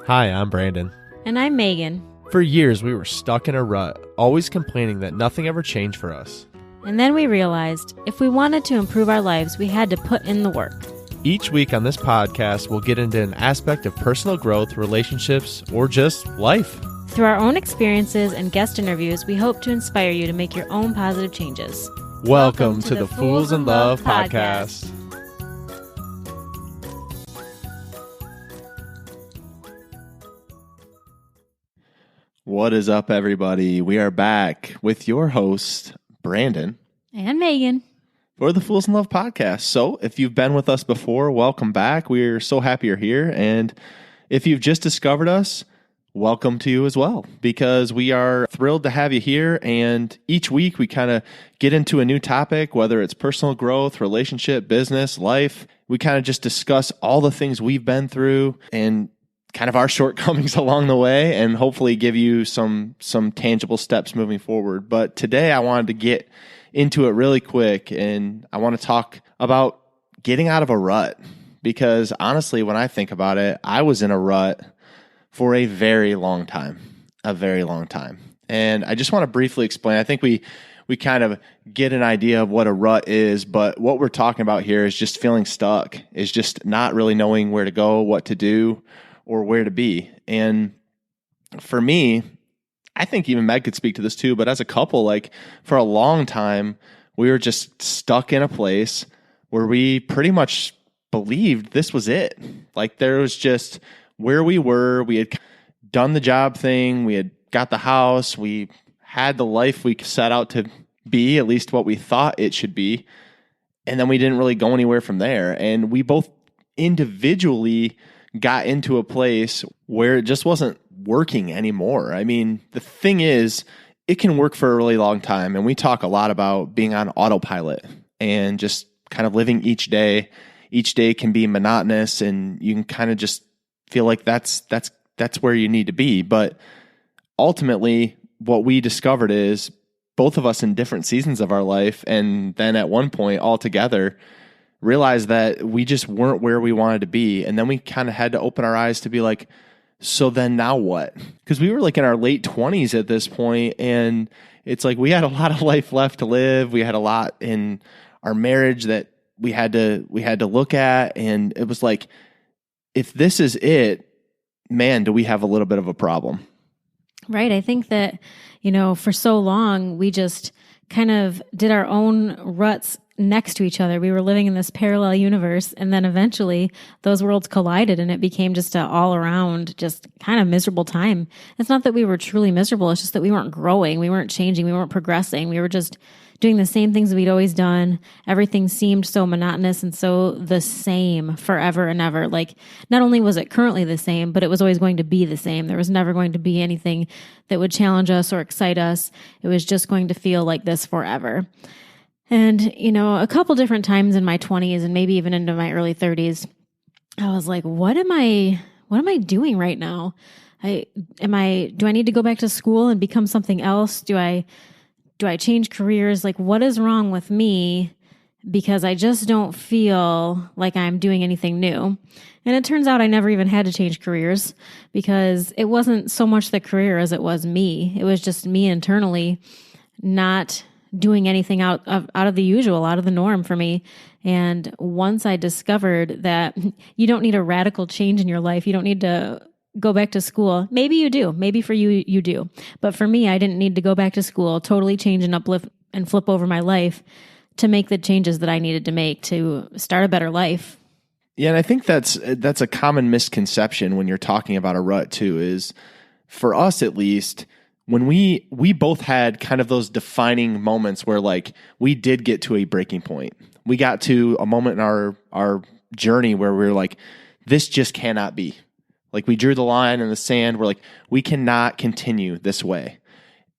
Hi, I'm Brandon. And I'm Megan. For years, we were stuck in a rut, always complaining that nothing ever changed for us. And then we realized if we wanted to improve our lives, we had to put in the work. Each week on this podcast, we'll get into an aspect of personal growth, relationships, or just life. Through our own experiences and guest interviews, we hope to inspire you to make your own positive changes. Welcome to the Fools in Love podcast. What is up, everybody? We are back with your host, Brandon. And Megan. For the Fools in Love podcast. So if you've been with us before, welcome back. We're so happy you're here. And if you've just discovered us, welcome to you as well, because we are thrilled to have you here. And each week we kind of get into a new topic, whether it's personal growth, relationship, business, life. We kind of just discuss all the things we've been through and kind of our shortcomings along the way, and hopefully give you some tangible steps moving forward. But today I wanted to get into it really quick, and I want to talk about getting out of a rut, because honestly, when I think about it, I was in a rut for a very long time. And I just want to briefly explain. I think we kind of get an idea of what a rut is, but what we're talking about here is just feeling stuck, is just not really knowing where to go, what to do, or where to be. And for me, I think even Meg could speak to this too, but as a couple, like for a long time, we were just stuck in a place where we pretty much believed this was it. Like there was just where we were. We had done the job thing. We had got the house. We had the life we set out to be, at least what we thought it should be. And then we didn't really go anywhere from there. And we both individually got into a place where it just wasn't working anymore. I mean, the thing is, it can work for a really long time. And we talk a lot about being on autopilot and just kind of living each day. Each day can be monotonous, and you can kind of just feel like that's where you need to be. But ultimately, what we discovered is both of us in different seasons of our life, and then at one point all together, realized that we just weren't where we wanted to be. And then we kind of had to open our eyes to be like, so then now what? Because we were like in our late 20s at this point, and it's like we had a lot of life left to live. We had a lot in our marriage that we had to look at, and it was like, if this is it, man, do we have a little bit of a problem. Right. I think that, for so long, we just kind of did our own ruts next to each other. We were living in this parallel universe, and then eventually those worlds collided, and it became just an all around, just kind of miserable time. It's not that we were truly miserable. It's just that we weren't growing. We weren't changing. We weren't progressing. We were just doing the same things we'd always done. Everything seemed so monotonous and so the same forever and ever. Like, not only was it currently the same, but it was always going to be the same. There was never going to be anything that would challenge us or excite us. It was just going to feel like this forever. And, a couple different times in my 20s and maybe even into my early 30s, I was like, what am I doing right now? Do I need to go back to school and become something else? Do I change careers? Like, what is wrong with me? Because I just don't feel like I'm doing anything new. And it turns out I never even had to change careers, because it wasn't so much the career as it was me. It was just me internally not doing anything out of the usual, out of the norm for me. And once I discovered that you don't need a radical change in your life, you don't need to go back to school. Maybe you do. Maybe for you, you do. But for me, I didn't need to go back to school, totally change and uplift and flip over my life to make the changes that I needed to make to start a better life. Yeah, and I think that's a common misconception when you're talking about a rut too, is for us at least, when we both had kind of those defining moments where like we did get to a breaking point. We got to a moment in our journey where we were like, this just cannot be. Like, we drew the line in the sand. We're like, we cannot continue this way.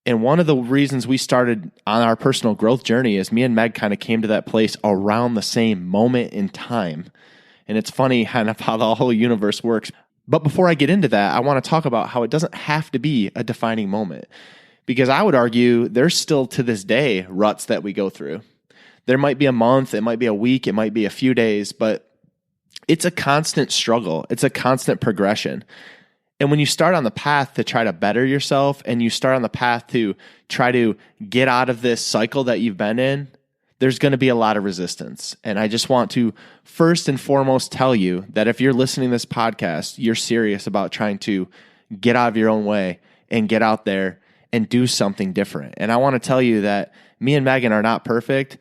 And one of the reasons we started on our personal growth journey is me and Meg kind of came to that place around the same moment in time. And it's funny kind of how the whole universe works. But before I get into that, I want to talk about how it doesn't have to be a defining moment. Because I would argue there's still to this day ruts that we go through. There might be a month, it might be a week, it might be a few days, but it's a constant struggle. It's a constant progression. And when you start on the path to try to better yourself and you start on the path to try to get out of this cycle that you've been in, there's going to be a lot of resistance. And I just want to first and foremost tell you that if you're listening to this podcast, you're serious about trying to get out of your own way and get out there and do something different. And I want to tell you that me and Megan are not perfect,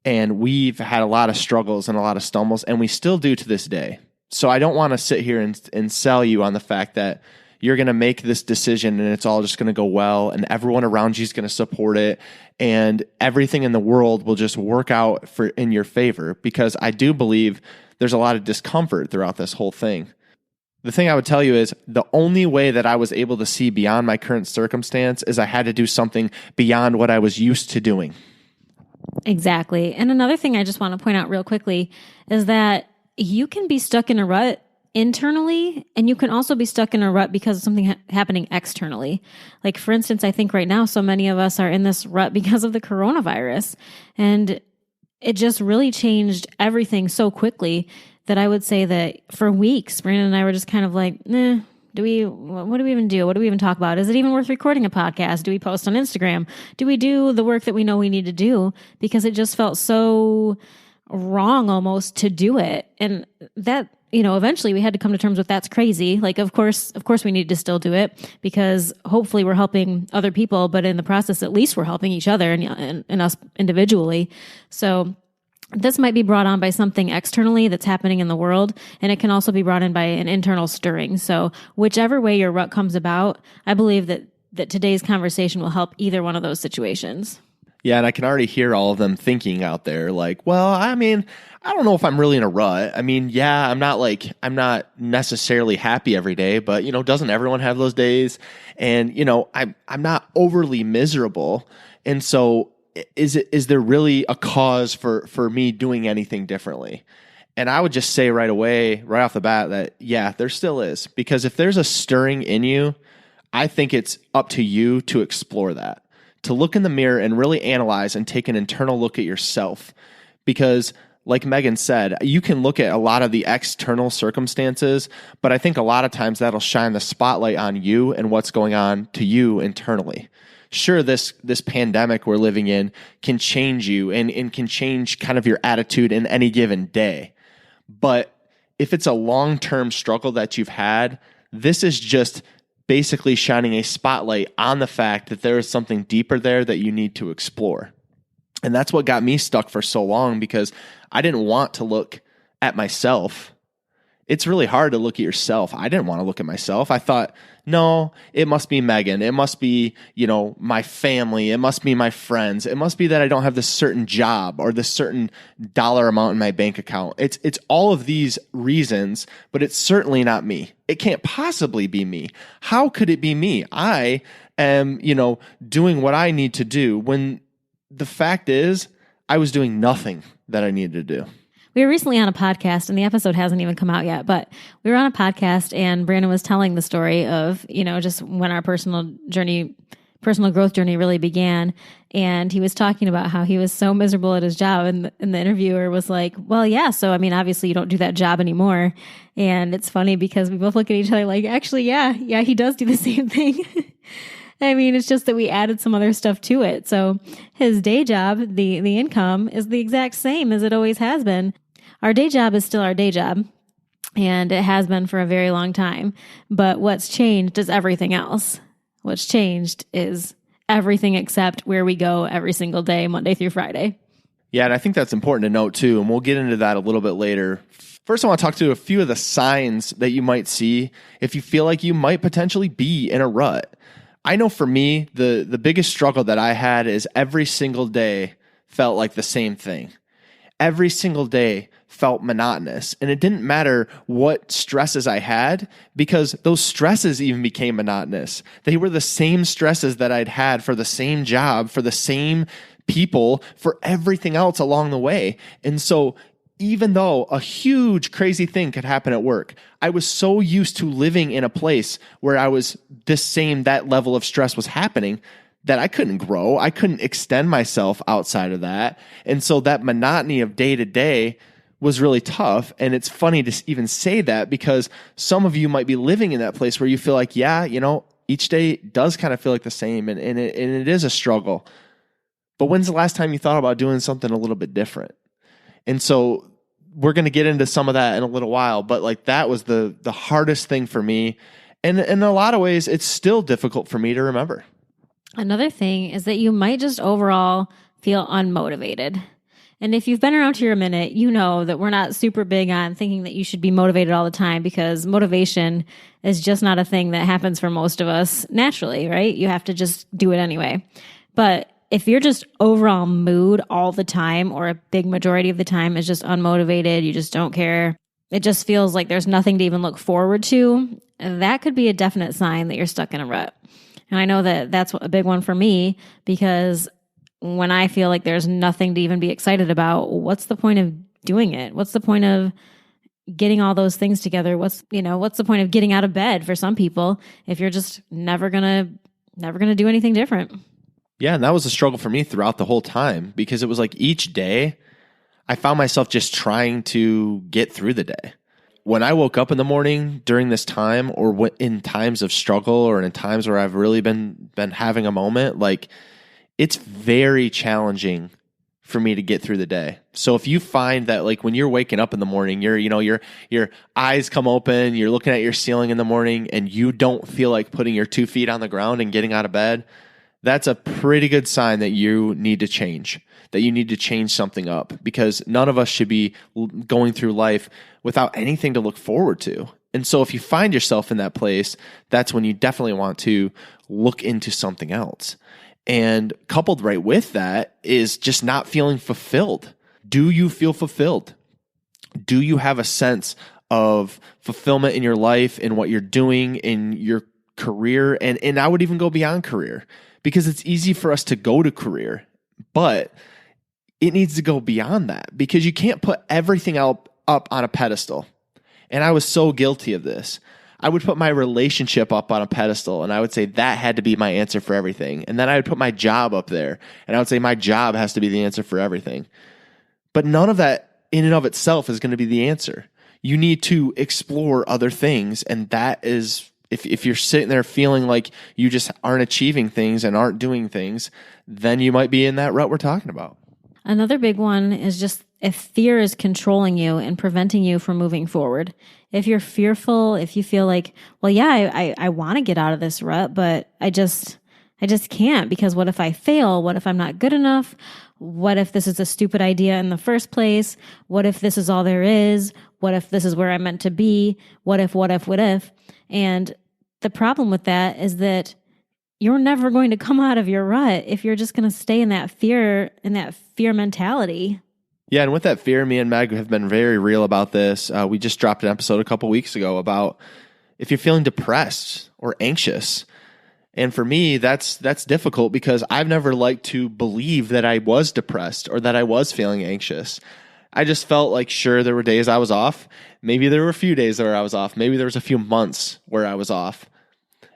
and we've had a lot of struggles and a lot of stumbles, and we still do to this day. So I don't want to sit here and sell you on the fact that you're going to make this decision and it's all just going to go well and everyone around you is going to support it and everything in the world will just work out in your favor, because I do believe there's a lot of discomfort throughout this whole thing. The thing I would tell you is the only way that I was able to see beyond my current circumstance is I had to do something beyond what I was used to doing. Exactly. And another thing I just want to point out real quickly is that you can be stuck in a rut internally, and you can also be stuck in a rut because of something happening externally. Like, for instance, I think right now, so many of us are in this rut because of the coronavirus, and it just really changed everything so quickly that I would say that for weeks, Brandon and I were just kind of like, what do we even do? What do we even talk about? Is it even worth recording a podcast? Do we post on Instagram? Do we do the work that we know we need to do? Because it just felt so wrong almost to do it. And that, eventually we had to come to terms with that's crazy. Like, of course we need to still do it because hopefully we're helping other people, but in the process, at least we're helping each other and us individually. So this might be brought on by something externally that's happening in the world, and it can also be brought in by an internal stirring. So whichever way your rut comes about, I believe that today's conversation will help either one of those situations. Yeah, and I can already hear all of them thinking out there like, well, I mean, I don't know if I'm really in a rut. I mean, yeah, I'm not necessarily happy every day, but doesn't everyone have those days? And I'm not overly miserable. And so is there really a cause for me doing anything differently? And I would just say right away, right off the bat, that yeah, there still is. Because if there's a stirring in you, I think it's up to you to explore that, to look in the mirror and really analyze and take an internal look at yourself. Because like Megan said, you can look at a lot of the external circumstances, but I think a lot of times that'll shine the spotlight on you and what's going on to you internally. Sure, this pandemic we're living in can change you and can change kind of your attitude in any given day. But if it's a long-term struggle that you've had, this is just basically shining a spotlight on the fact that there is something deeper there that you need to explore. And that's what got me stuck for so long, because I didn't want to look at myself. It's really hard to look at yourself. I didn't want to look at myself. I thought, no, it must be Megan. It must be, my family. It must be my friends. It must be that I don't have this certain job or this certain dollar amount in my bank account. It's all of these reasons, but it's certainly not me. It can't possibly be me. How could it be me? I am, doing what I need to do, when the fact is I was doing nothing that I needed to do. We were recently on a podcast, and the episode hasn't even come out yet, but we were on a podcast and Brandon was telling the story of, just when our personal growth journey really began. And he was talking about how he was so miserable at his job. And the interviewer was like, well, yeah, so I mean, obviously you don't do that job anymore. And it's funny because we both look at each other like, actually, yeah, he does do the same thing. I mean, it's just that we added some other stuff to it. So his day job, the income is the exact same as it always has been. Our day job is still our day job, and it has been for a very long time. But what's changed is everything else. What's changed is everything except where we go every single day, Monday through Friday. Yeah, and I think that's important to note too, and we'll get into that a little bit later. First, I want to talk to a few of the signs that you might see if you feel like you might potentially be in a rut. I know for me, the biggest struggle that I had is every single day felt like the same thing. Every single day felt monotonous, and it didn't matter what stresses I had, because those stresses even became monotonous. They were the same stresses that I'd had for the same job, for the same people, for everything else along the way. And so even though a huge crazy thing could happen at work, I was so used to living in a place where that level of stress was happening, that I couldn't grow. I couldn't extend myself outside of that. And so that monotony of day to day was really tough. And it's funny to even say that because some of you might be living in that place where you feel like, yeah, each day does kind of feel like the same and it is a struggle. But when's the last time you thought about doing something a little bit different? And so we're going to get into some of that in a little while, but like that was the hardest thing for me. And in a lot of ways, it's still difficult for me to remember. Another thing is that you might just overall feel unmotivated. And if you've been around here a minute, you know that we're not super big on thinking that you should be motivated all the time because motivation is just not a thing that happens for most of us naturally, right? You have to just do it anyway. But if your just overall mood all the time or a big majority of the time is just unmotivated, you just don't care, it just feels like there's nothing to even look forward to, that could be a definite sign that you're stuck in a rut. And I know that that's a big one for me because when I feel like there's nothing to even be excited about, what's the point of doing it? What's the point of getting all those things together? What's the point of getting out of bed for some people if you're just never going to do anything different? Yeah, and that was a struggle for me throughout the whole time because it was like each day I found myself just trying to get through the day. When I woke up in the morning during this time or in times of struggle or in times where I've really been having a moment, like it's very challenging for me to get through the day. So if you find that like when you're waking up in the morning, your eyes come open, you're looking at your ceiling in the morning and you don't feel like putting your 2 feet on the ground and getting out of bed, that's a pretty good sign that you need to change, that you need to change something up because none of us should be going through life without anything to look forward to. And so if you find yourself in that place, that's when you definitely want to look into something else. And coupled right with that is just not feeling fulfilled. Do you feel fulfilled? Do you have a sense of fulfillment in your life, in what you're doing, in your career? And I would even go beyond career because it's easy for us to go to career, but it needs to go beyond that because you can't put everything up on a pedestal. And I was so guilty of this. I would put my relationship up on a pedestal and I would say that had to be my answer for everything. And then I would put my job up there and I would say my job has to be the answer for everything. But none of that in and of itself is going to be the answer. You need to explore other things. And that is, if you're sitting there feeling like you just aren't achieving things and aren't doing things, then you might be in that rut we're talking about. Another big one is just if fear is controlling you and preventing you from moving forward. If you're fearful, if you feel like, well, yeah, I want to get out of this rut, but I just can't because what if I fail? What if I'm not good enough? What if this is a stupid idea in the first place? What if this is all there is? What if this is where I'm meant to be? What if? And the problem with that is that you're never going to come out of your rut if you're just going to stay in that fear mentality. Yeah, and with that fear, me and Meg have been very real about this. We just dropped an episode a couple weeks ago about if you're feeling depressed or anxious. And for me, that's difficult because I've never liked to believe that I was depressed or that I was feeling anxious. I just felt like, sure, there were days I was off. Maybe there were a few days where I was off. Maybe there was a few months where I was off.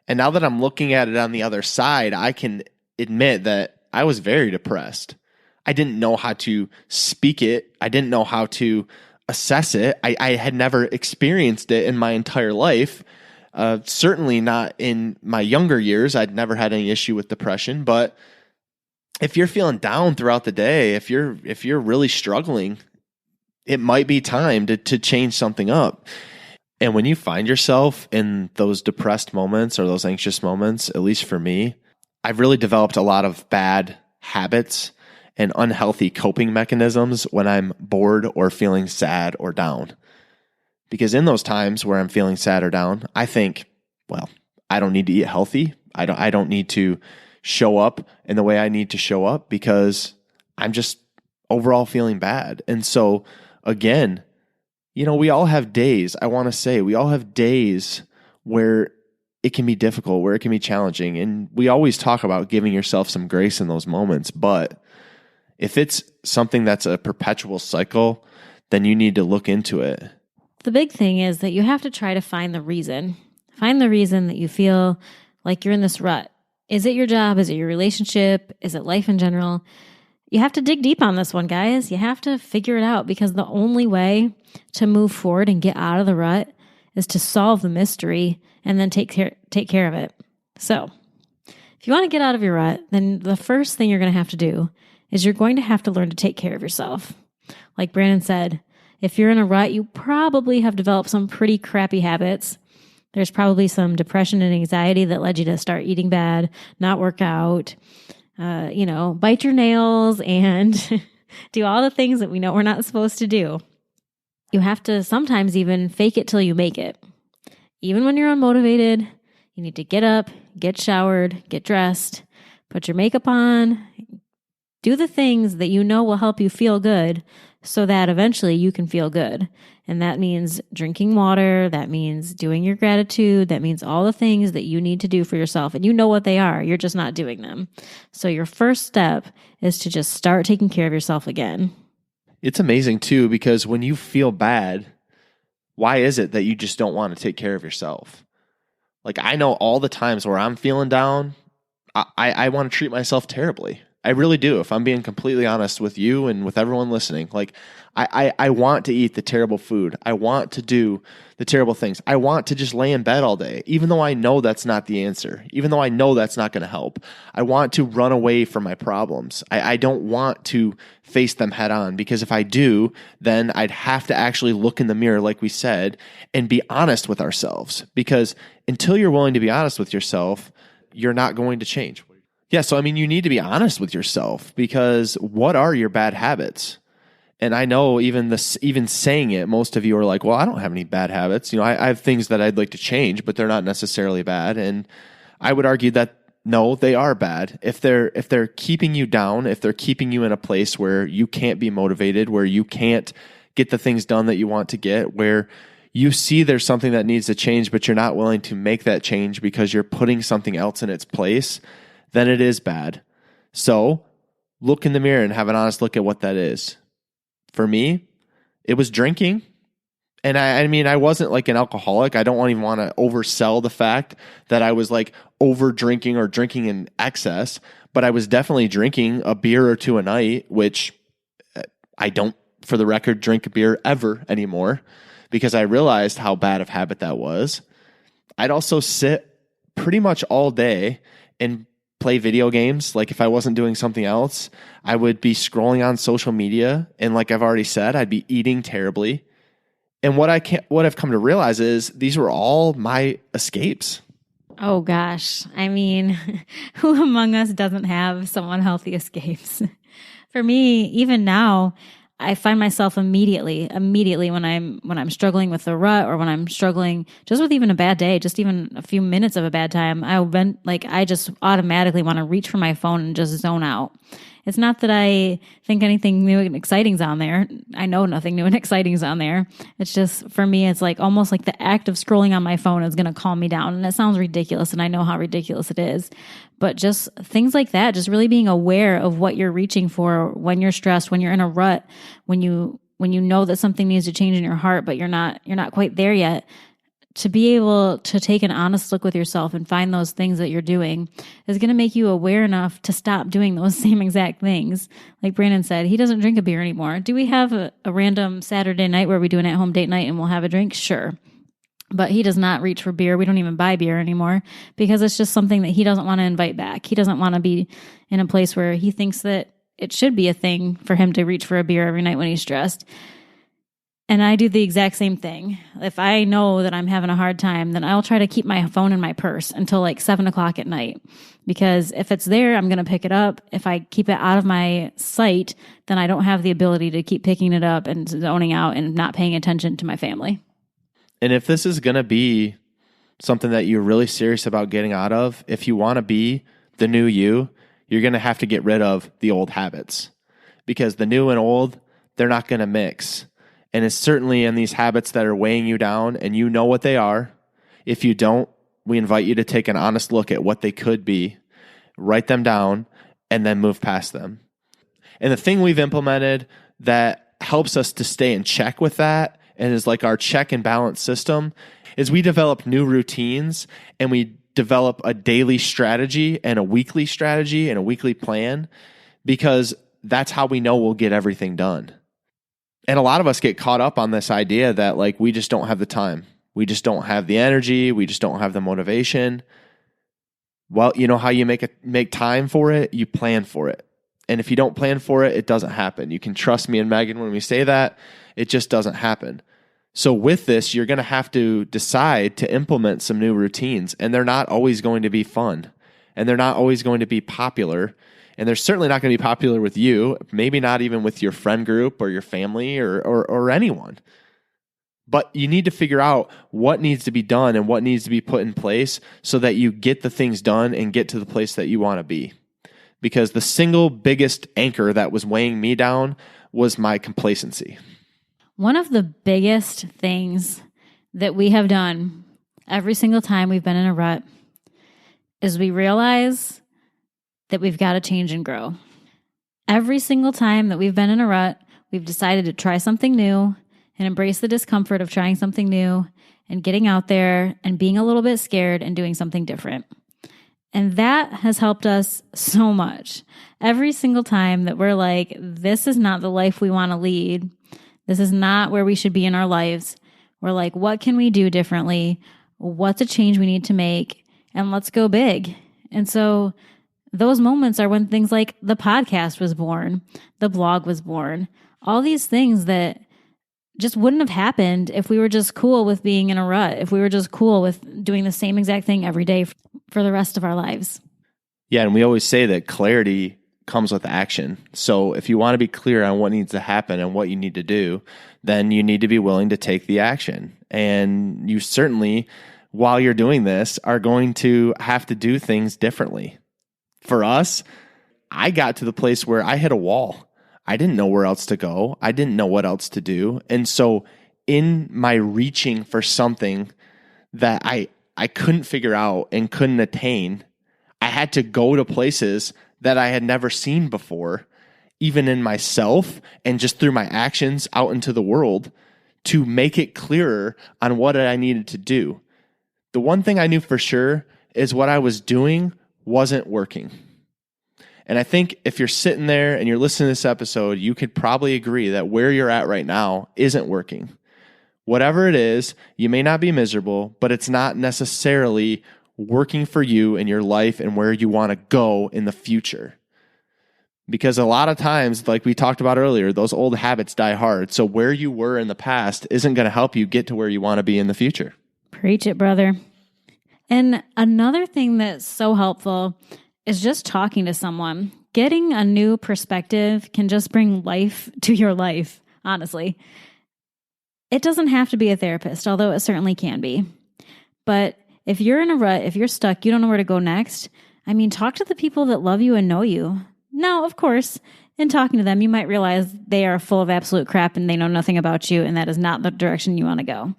And now that I'm looking at it on the other side, I can admit that I was very depressed. I didn't know how to speak it. I didn't know how to assess it. I had never experienced it in my entire life. Certainly not in my younger years. I'd never had any issue with depression. But if you're feeling down throughout the day, if you're really struggling, it might be time to change something up. And when you find yourself in those depressed moments or those anxious moments, at least for me, I've really developed a lot of bad habits and unhealthy coping mechanisms when I'm bored or feeling sad or down. Because in those times where I'm feeling sad or down, I think, well, I don't need to eat healthy. I don't need to show up in the way I need to show up because I'm just overall feeling bad. And so again, we all have days, I want to say, we all have days where it can be difficult, where it can be challenging. And we always talk about giving yourself some grace in those moments. But if it's something that's a perpetual cycle, then you need to look into it. The big thing is that you have to try to find the reason. Find the reason that you feel like you're in this rut. Is it your job? Is it your relationship? Is it life in general? You have to dig deep on this one, guys. You have to figure it out, because the only way to move forward and get out of the rut is to solve the mystery and then take care of it. So if you want to get out of your rut, then the first thing you're going to have to do is you're going to have to learn to take care of yourself. Like Brandon said, if you're in a rut, you probably have developed some pretty crappy habits. There's probably some depression and anxiety that led you to start eating bad, not work out, bite your nails, and do all the things that we know we're not supposed to do. You have to sometimes even fake it till you make it. Even when you're unmotivated, you need to get up, get showered, get dressed, put your makeup on, do the things that you know will help you feel good so that eventually you can feel good. And that means drinking water. That means doing your gratitude. That means all the things that you need to do for yourself. And you know what they are. You're just not doing them. So your first step is to just start taking care of yourself again. It's amazing too, because when you feel bad, why is it that you just don't want to take care of yourself? Like, I know all the times where I'm feeling down, I want to treat myself terribly. I really do. If I'm being completely honest with you and with everyone listening, like I want to eat the terrible food. I want to do the terrible things. I want to just lay in bed all day, even though I know that's not the answer, even though I know that's not going to help. I want to run away from my problems. I don't want to face them head on, because if I do, then I'd have to actually look in the mirror, like we said, and be honest with ourselves. Because until you're willing to be honest with yourself, you're not going to change. Yeah, so I mean, you need to be honest with yourself, because what are your bad habits? And I know even saying it, most of you are like, well, I don't have any bad habits. I have things that I'd like to change, but they're not necessarily bad. And I would argue that no, they are bad. If they're keeping you down, if they're keeping you in a place where you can't be motivated, where you can't get the things done that you want to get, where you see there's something that needs to change, but you're not willing to make that change because you're putting something else in its place, then it is bad. So look in the mirror and have an honest look at what that is. For me, it was drinking. And I mean, I wasn't like an alcoholic. I don't even want to oversell the fact that I was like over drinking or drinking in excess, but I was definitely drinking a beer or two a night, which I don't, for the record, drink a beer ever anymore, because I realized how bad of habit that was. I'd also sit pretty much all day and play video games. Like, if I wasn't doing something else, I would be scrolling on social media. And like I've already said, I'd be eating terribly. And what I've come to realize is these were all my escapes. Oh gosh. I mean, who among us doesn't have some unhealthy escapes? For me, even now, I find myself immediately when I'm struggling with the rut, or when I'm struggling just with even a bad day, just even a few minutes of a bad time, I just automatically want to reach for my phone and just zone out. It's not that I think anything new and exciting's on there. I know nothing new and exciting's on there. It's just, for me, it's like almost like the act of scrolling on my phone is going to calm me down. And it sounds ridiculous, and I know how ridiculous it is. But just things like that, just really being aware of what you're reaching for when you're stressed, when you're in a rut, when you know that something needs to change in your heart, but you're not quite there yet. To be able to take an honest look with yourself and find those things that you're doing is going to make you aware enough to stop doing those same exact things. Like Brandon said, he doesn't drink a beer anymore. Do we have a random Saturday night where we do an at-home date night and we'll have a drink? Sure. But he does not reach for beer. We don't even buy beer anymore, because it's just something that he doesn't want to invite back. He doesn't want to be in a place where he thinks that it should be a thing for him to reach for a beer every night when he's stressed. And I do the exact same thing. If I know that I'm having a hard time, then I'll try to keep my phone in my purse until like 7:00 at night. Because if it's there, I'm going to pick it up. If I keep it out of my sight, then I don't have the ability to keep picking it up and zoning out and not paying attention to my family. And if this is going to be something that you're really serious about getting out of, if you want to be the new you, you're going to have to get rid of the old habits. Because the new and old, they're not going to mix. And it's certainly in these habits that are weighing you down, and you know what they are. If you don't, we invite you to take an honest look at what they could be, write them down, and then move past them. And the thing we've implemented that helps us to stay in check with that, and is like our check and balance system, is we develop new routines, and we develop a daily strategy and a weekly strategy and a weekly plan. Because that's how we know we'll get everything done. And a lot of us get caught up on this idea that like we just don't have the time. We just don't have the energy. We just don't have the motivation. Well, you know how you make time for it? You plan for it. And if you don't plan for it, it doesn't happen. You can trust me and Megan when we say that. It just doesn't happen. So with this, you're going to have to decide to implement some new routines, and they're not always going to be fun, and they're not always going to be popular, and they're certainly not going to be popular with you, maybe not even with your friend group or your family or anyone. But you need to figure out what needs to be done and what needs to be put in place so that you get the things done and get to the place that you want to be. Because the single biggest anchor that was weighing me down was my complacency. One of the biggest things that we have done every single time we've been in a rut is we realize that we've got to change and grow. Every single time that we've been in a rut, we've decided to try something new and embrace the discomfort of trying something new and getting out there and being a little bit scared and doing something different. And that has helped us so much. Every single time that we're like, this is not the life we want to lead. This is not where we should be in our lives. We're like, what can we do differently? What's a change we need to make? And let's go big. And so those moments are when things like the podcast was born, the blog was born, all these things that just wouldn't have happened if we were just cool with being in a rut, if we were just cool with doing the same exact thing every day for the rest of our lives. Yeah, and we always say that clarity comes with action. So if you want to be clear on what needs to happen and what you need to do, then you need to be willing to take the action. And you certainly, while you're doing this, are going to have to do things differently. For us, I got to the place where I hit a wall. I didn't know where else to go. I didn't know what else to do. And so in my reaching for something that I couldn't figure out and couldn't attain, I had to go to places that I had never seen before, even in myself and just through my actions out into the world, to make it clearer on what I needed to do. The one thing I knew for sure is what I was doing wasn't working. And I think if you're sitting there and you're listening to this episode, you could probably agree that where you're at right now isn't working. Whatever it is, you may not be miserable, but it's not necessarily working for you in your life and where you want to go in the future. Because a lot of times, like we talked about earlier, those old habits die hard. So where you were in the past isn't going to help you get to where you want to be in the future. Preach it, brother. And another thing that's so helpful is just talking to someone. Getting a new perspective can just bring life to your life, honestly. It doesn't have to be a therapist, although it certainly can be. But if you're in a rut, if you're stuck, you don't know where to go next, talk to the people that love you and know you. Now, of course, in talking to them, you might realize they are full of absolute crap and they know nothing about you, and that is not the direction you want to go.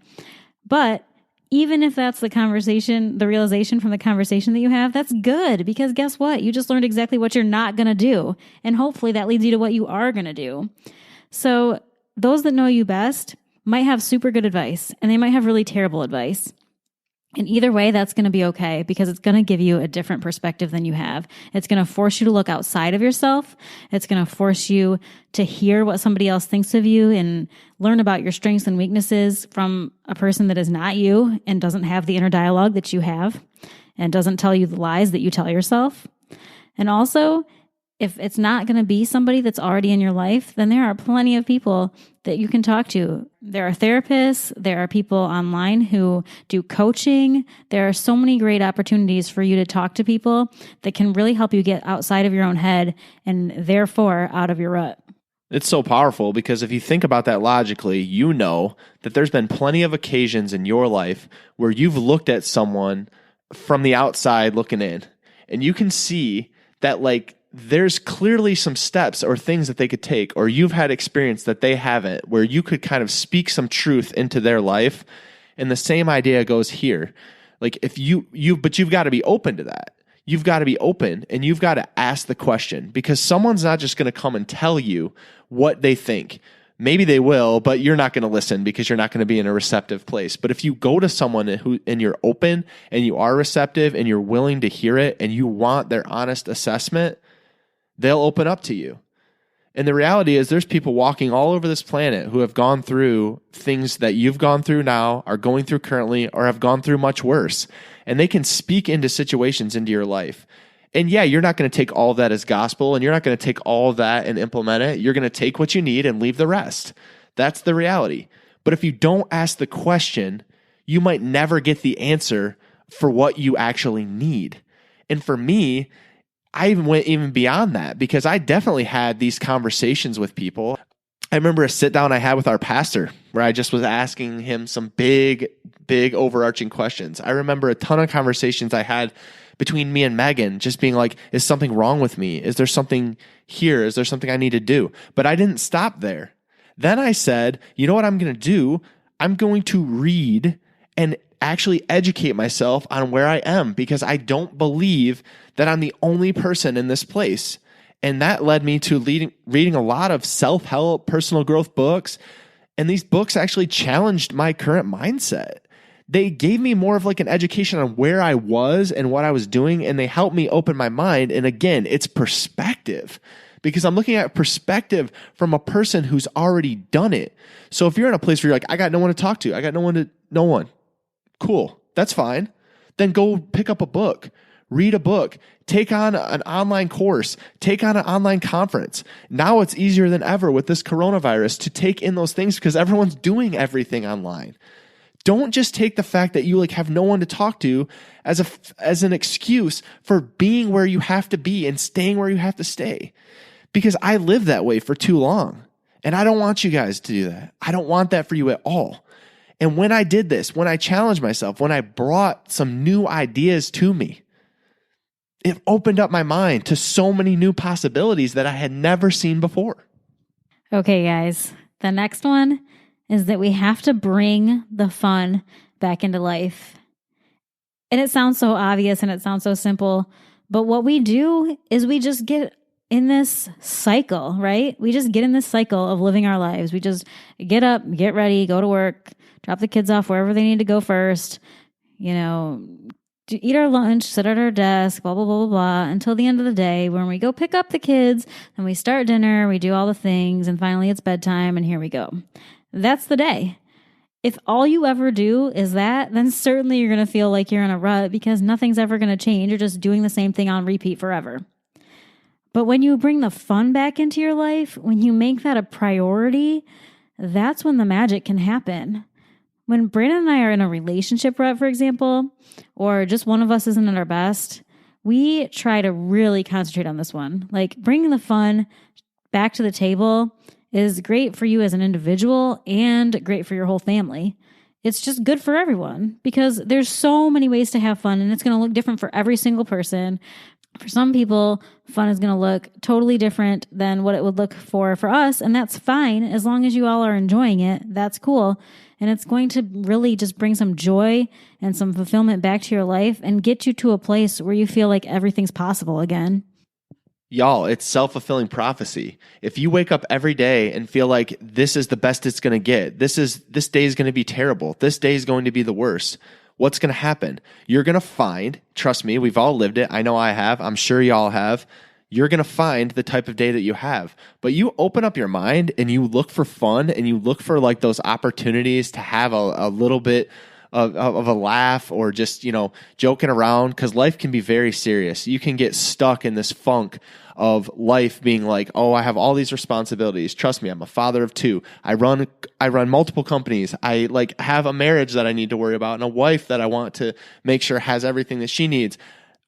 But even if that's the conversation, the realization from the conversation that you have, that's good, because guess what? You just learned exactly what you're not going to do. And hopefully that leads you to what you are going to do. So those that know you best might have super good advice, and they might have really terrible advice. And either way, that's going to be okay, because it's going to give you a different perspective than you have. It's going to force you to look outside of yourself. It's going to force you to hear what somebody else thinks of you and learn about your strengths and weaknesses from a person that is not you and doesn't have the inner dialogue that you have and doesn't tell you the lies that you tell yourself. And also, if it's not going to be somebody that's already in your life, then there are plenty of people that you can talk to. There are therapists, there are people online who do coaching. There are so many great opportunities for you to talk to people that can really help you get outside of your own head and therefore out of your rut. It's so powerful because if you think about that logically, you know that there's been plenty of occasions in your life where you've looked at someone from the outside looking in, and you can see that there's clearly some steps or things that they could take, or you've had experience that they haven't, where you could kind of speak some truth into their life. And the same idea goes here. If but you've got to be open to that. You've got to be open and you've got to ask the question, because someone's not just going to come and tell you what they think. Maybe they will, but you're not going to listen because you're not going to be in a receptive place. But if you go to someone and you're open and you are receptive and you're willing to hear it and you want their honest assessment, they'll open up to you. And the reality is there's people walking all over this planet who have gone through things that you've gone through now, are going through currently, or have gone through much worse. And they can speak into situations into your life. And yeah, you're not going to take all of that as gospel, and you're not going to take all of that and implement it. You're going to take what you need and leave the rest. That's the reality. But if you don't ask the question, you might never get the answer for what you actually need. And for me, I even went even beyond that, because I definitely had these conversations with people. I remember a sit down I had with our pastor where I just was asking him some big overarching questions. I remember a ton of conversations I had between me and Megan, just being like, is something wrong with me? Is there something here? Is there something I need to do? But I didn't stop there. Then I said, you know what I'm going to do? I'm going to read and actually educate myself on where I am, because I don't believe that I'm the only person in this place. And that led me to reading a lot of self-help, personal growth books. And these books actually challenged my current mindset. They gave me more of like an education on where I was and what I was doing, and they helped me open my mind. And again, it's perspective, because I'm looking at perspective from a person who's already done it. So if you're in a place where you're like, I got no one to talk to, I got no one. Cool. That's fine. Then go pick up a book, read a book, take on an online course, take on an online conference. Now it's easier than ever with this coronavirus to take in those things, because everyone's doing everything online. Don't just take the fact that you like have no one to talk to as an excuse for being where you have to be and staying where you have to stay. Because I lived that way for too long, and I don't want you guys to do that. I don't want that for you at all. And when I did this, when I challenged myself, when I brought some new ideas to me, it opened up my mind to so many new possibilities that I had never seen before. Okay, guys. The next one is that we have to bring the fun back into life. And it sounds so obvious and it sounds so simple, but what we do is we just get in this cycle, right? We just get in this cycle of living our lives. We just get up, get ready, go to work, drop the kids off wherever they need to go first, eat our lunch, sit at our desk, blah, blah, blah, blah, blah, until the end of the day when we go pick up the kids and we start dinner, we do all the things, and finally it's bedtime, and here we go. That's the day. If all you ever do is that, then certainly you're going to feel like you're in a rut, because nothing's ever going to change. You're just doing the same thing on repeat forever. But when you bring the fun back into your life, when you make that a priority, that's when the magic can happen. When Brandon and I are in a relationship rut, for example, or just one of us isn't at our best, we try to really concentrate on this one. Like, bringing the fun back to the table is great for you as an individual and great for your whole family. It's just good for everyone, because there's so many ways to have fun, and it's going to look different for every single person. For some people, fun is going to look totally different than what it would look for us, and that's fine. As long as you all are enjoying it, that's cool. And it's going to really just bring some joy and some fulfillment back to your life and get you to a place where you feel like everything's possible again. Y'all, it's self-fulfilling prophecy. If you wake up every day and feel like this is the best it's going to get, this day is going to be terrible, this day is going to be the worst, what's going to happen? You're going to find, trust me, we've all lived it. I know I have. I'm sure y'all have. You're going to find the type of day that you have. But you open up your mind and you look for fun, and you look for like those opportunities to have a little bit of a laugh, or just, joking around, because life can be very serious. You can get stuck in this funk of life being like, oh, I have all these responsibilities. Trust me, I'm a father of 2. I run multiple companies. I have a marriage that I need to worry about, and a wife that I want to make sure has everything that she needs.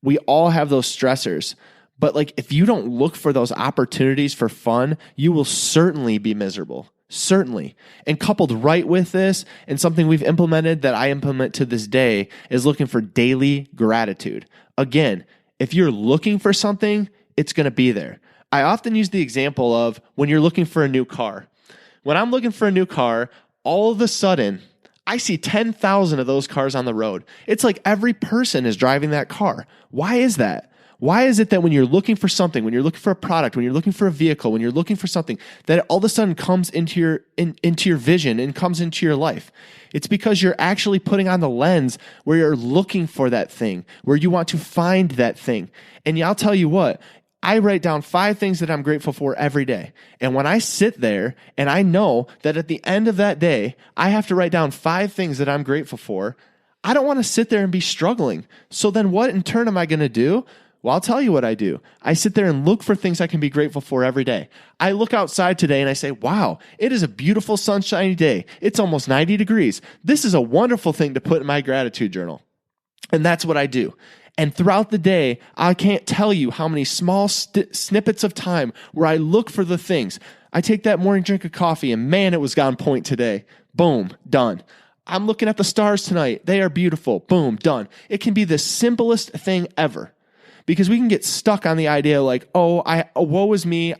We all have those stressors. But if you don't look for those opportunities for fun, you will certainly be miserable. Certainly. And coupled right with this, and something we've implemented that I implement to this day, is looking for daily gratitude. Again, if you're looking for something, it's going to be there. I often use the example of when you're looking for a new car. When I'm looking for a new car, all of a sudden, I see 10,000 of those cars on the road. It's like every person is driving that car. Why is that? Why is it that when you're looking for something, when you're looking for a product, when you're looking for a vehicle, when you're looking for something, that it all of a sudden comes into your vision and comes into your life? It's because you're actually putting on the lens where you're looking for that thing, where you want to find that thing. And I'll tell you what, I write down 5 things that I'm grateful for every day. And when I sit there and I know that at the end of that day, I have to write down 5 things that I'm grateful for, I don't want to sit there and be struggling. So then what in turn am I going to do? Well, I'll tell you what I do. I sit there and look for things I can be grateful for every day. I look outside today and I say, wow, it is a beautiful sunshiny day. It's almost 90 degrees. This is a wonderful thing to put in my gratitude journal. And that's what I do. And throughout the day, I can't tell you how many small snippets of time where I look for the things. I take that morning drink of coffee and man, it was on point today. Boom, done. I'm looking at the stars tonight. They are beautiful. Boom, done. It can be the simplest thing ever because we can get stuck on the idea like, woe is me.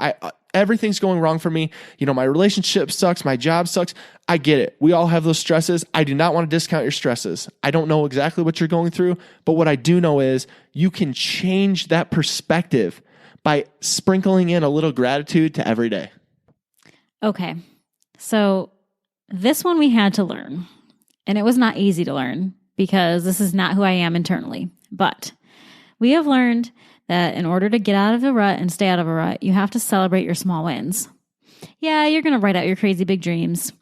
Everything's going wrong for me. My relationship sucks. My job sucks. I get it. We all have those stresses. I do not want to discount your stresses. I don't know exactly what you're going through, but what I do know is you can change that perspective by sprinkling in a little gratitude to every day. Okay. So this one we had to learn, and it was not easy to learn because this is not who I am internally, but we have learned that in order to get out of a rut and stay out of a rut, you have to celebrate your small wins. Yeah, you're going to write out your crazy big dreams,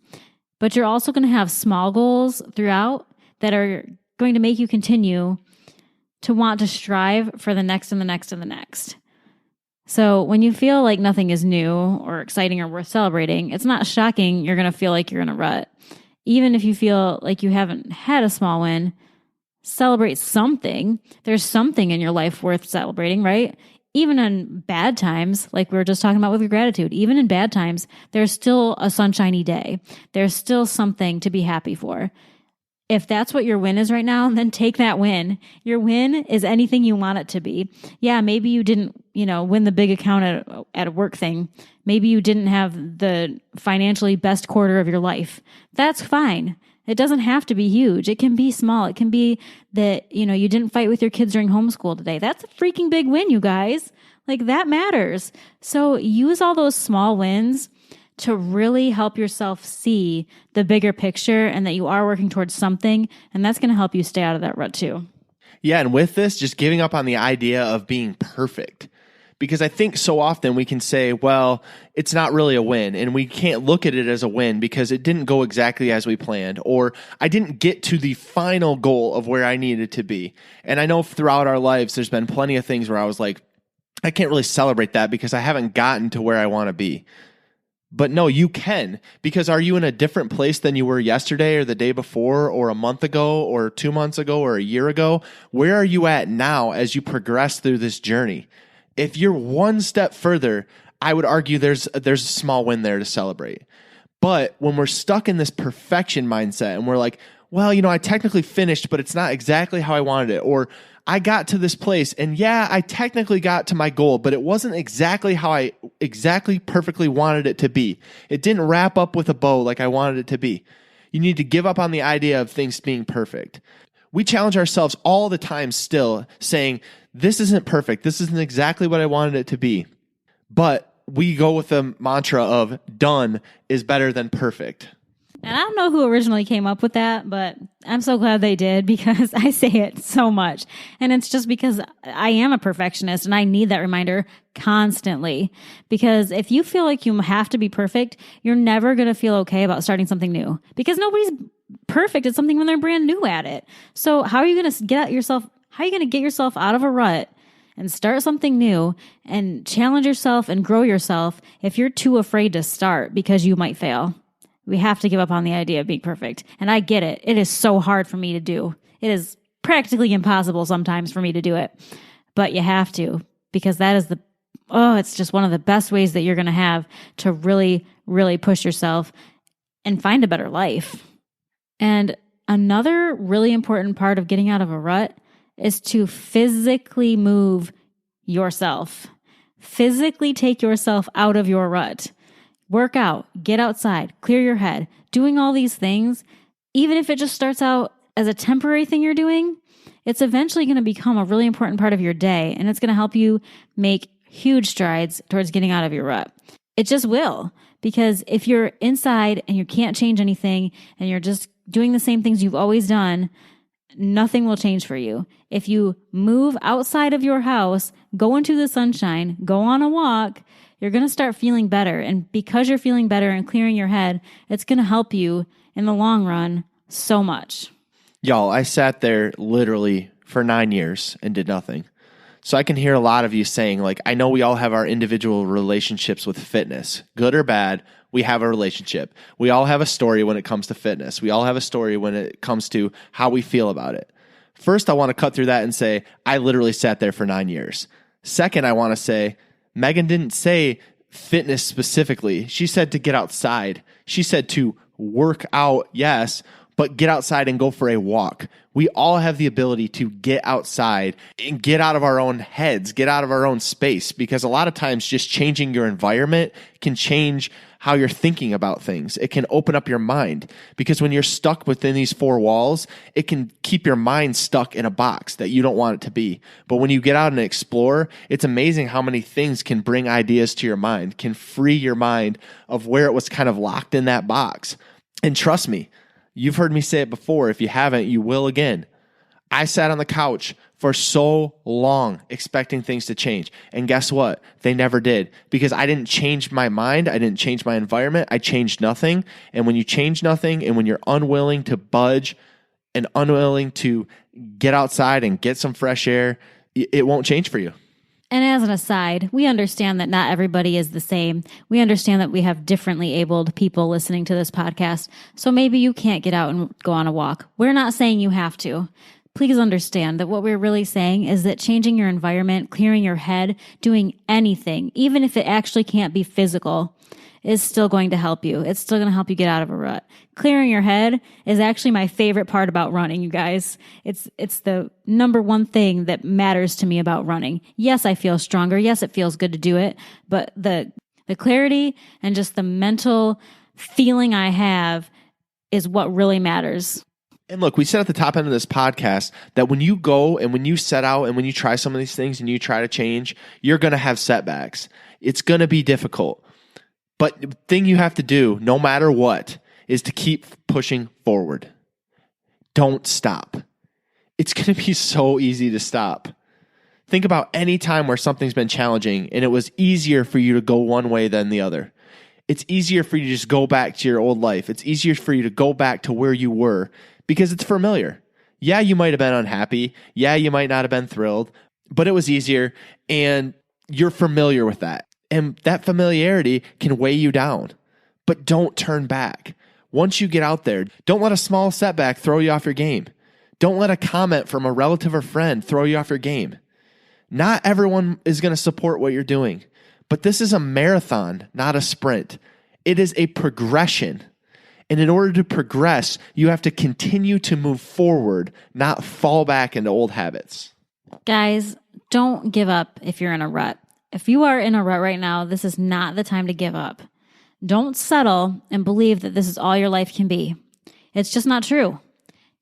but you're also going to have small goals throughout that are going to make you continue to want to strive for the next and the next and the next. So when you feel like nothing is new or exciting or worth celebrating, it's not shocking you're going to feel like you're in a rut. Even if you feel like you haven't had a small win, celebrate something. There's something in your life worth celebrating, right? Even in bad times, like we were just talking about with your gratitude, even in bad times, there's still a sunshiny day. There's still something to be happy for. If that's what your win is right now, then take that win. Your win is anything you want it to be. Yeah, maybe you didn't, win the big account at a work thing. Maybe you didn't have the financially best quarter of your life. That's fine. It doesn't have to be huge. It can be small. It can be that, you didn't fight with your kids during homeschool today. That's a freaking big win, you guys. Like that matters. So use all those small wins to really help yourself see the bigger picture and that you are working towards something. And that's going to help you stay out of that rut too. Yeah. And with this, just giving up on the idea of being perfect. Because I think so often we can say, well, it's not really a win, and we can't look at it as a win because it didn't go exactly as we planned, or I didn't get to the final goal of where I needed to be. And I know throughout our lives, there's been plenty of things where I was like, I can't really celebrate that because I haven't gotten to where I want to be. But no, you can, because are you in a different place than you were yesterday or the day before or a month ago or 2 months ago or a year ago? Where are you at now as you progress through this journey? If you're one step further, I would argue there's a small win there to celebrate. But when we're stuck in this perfection mindset and we're like, well, I technically finished, but it's not exactly how I wanted it. Or I got to this place and yeah, I technically got to my goal, but it wasn't exactly how I exactly perfectly wanted it to be. It didn't wrap up with a bow like I wanted it to be. You need to give up on the idea of things being perfect. We challenge ourselves all the time still saying, this isn't perfect. This isn't exactly what I wanted it to be. But we go with the mantra of done is better than perfect. And I don't know who originally came up with that, but I'm so glad they did because I say it so much. And it's just because I am a perfectionist and I need that reminder constantly. Because if you feel like you have to be perfect, you're never going to feel okay about starting something new because nobody's perfect at something when they're brand new at it. So how are you going to get yourself out of a rut and start something new and challenge yourself and grow yourself if you're too afraid to start because you might fail? We have to give up on the idea of being perfect. And I get it. It is so hard for me to do. It is practically impossible sometimes for me to do it. But you have to, because that is it's just one of the best ways that you're going to have to really, really push yourself and find a better life. And another really important part of getting out of a rut is to physically move yourself. Physically take yourself out of your rut. Work out, get outside, clear your head. Doing all these things, even if it just starts out as a temporary thing you're doing, it's eventually going to become a really important part of your day, and it's going to help you make huge strides towards getting out of your rut. It just will, because if you're inside and you can't change anything and you're just doing the same things you've always done, nothing will change for you. If you move outside of your house, go into the sunshine, go on a walk, you're going to start feeling better. And because you're feeling better and clearing your head, it's going to help you in the long run so much. Y'all, I sat there literally for 9 years and did nothing. So I can hear a lot of you saying, like, I know we all have our individual relationships with fitness, good or bad. We have a relationship. We all have a story when it comes to fitness. We all have a story when it comes to how we feel about it. First, I want to cut through that and say, I literally sat there for 9 years. Second, I want to say, Megan didn't say fitness specifically. She said to get outside. She said to work out, yes, but get outside and go for a walk. We all have the ability to get outside and get out of our own heads, get out of our own space, because a lot of times just changing your environment can change how you're thinking about things. It can open up your mind, because when you're stuck within these four walls, it can keep your mind stuck in a box that you don't want it to be. But when you get out and explore, it's amazing how many things can bring ideas to your mind, can free your mind of where it was kind of locked in that box. And trust me, you've heard me say it before. If you haven't, you will again. I sat on the couch for so long expecting things to change. And guess what? They never did, because I didn't change my mind. I didn't change my environment. I changed nothing. And when you change nothing, and when you're unwilling to budge and unwilling to get outside and get some fresh air, it won't change for you. And as an aside, we understand that not everybody is the same. We understand that we have differently abled people listening to this podcast. So maybe you can't get out and go on a walk. We're not saying you have to. Please understand that what we're really saying is that changing your environment, clearing your head, doing anything, even if it actually can't be physical, is still going to help you. It's still going to help you get out of a rut. Clearing your head is actually my favorite part about running, you guys. It's the number one thing that matters to me about running. Yes, I feel stronger. Yes, it feels good to do it. But the clarity and just the mental feeling I have is what really matters. And look, we said at the top end of this podcast that when you go and when you set out and when you try some of these things and you try to change, you're going to have setbacks. It's going to be difficult. But the thing you have to do, no matter what, is to keep pushing forward. Don't stop. It's going to be so easy to stop. Think about any time where something's been challenging and it was easier for you to go one way than the other. It's easier for you to just go back to your old life. It's easier for you to go back to where you were because it's familiar. Yeah, you might have been unhappy. Yeah, you might not have been thrilled, but it was easier and you're familiar with that. And that familiarity can weigh you down, but don't turn back. Once you get out there, don't let a small setback throw you off your game. Don't let a comment from a relative or friend throw you off your game. Not everyone is going to support what you're doing, but this is a marathon, not a sprint. It is a progression. And in order to progress, you have to continue to move forward, not fall back into old habits. Guys, don't give up if you're in a rut. If you are in a rut right now, this is not the time to give up. Don't settle and believe that this is all your life can be. It's just not true.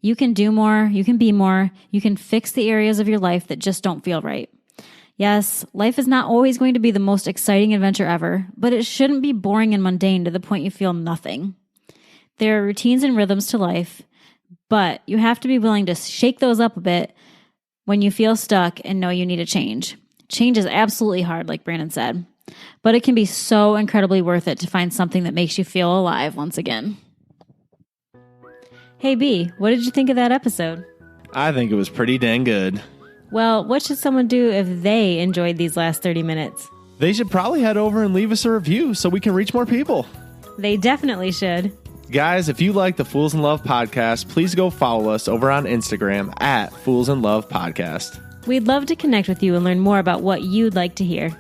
You can do more. You can be more. You can fix the areas of your life that just don't feel right. Yes, life is not always going to be the most exciting adventure ever, but it shouldn't be boring and mundane to the point you feel nothing. There are routines and rhythms to life, but you have to be willing to shake those up a bit when you feel stuck and know you need a change. Change is absolutely hard, like Brandon said, but it can be so incredibly worth it to find something that makes you feel alive once again. Hey B, what did you think of that episode? I think it was pretty dang good. Well, what should someone do if they enjoyed these last 30 minutes? They should probably head over and leave us a review so we can reach more people. They definitely should. Guys, if you like the Fools in Love podcast, please go follow us over on Instagram at Fools in Love Podcast. We'd love to connect with you and learn more about what you'd like to hear.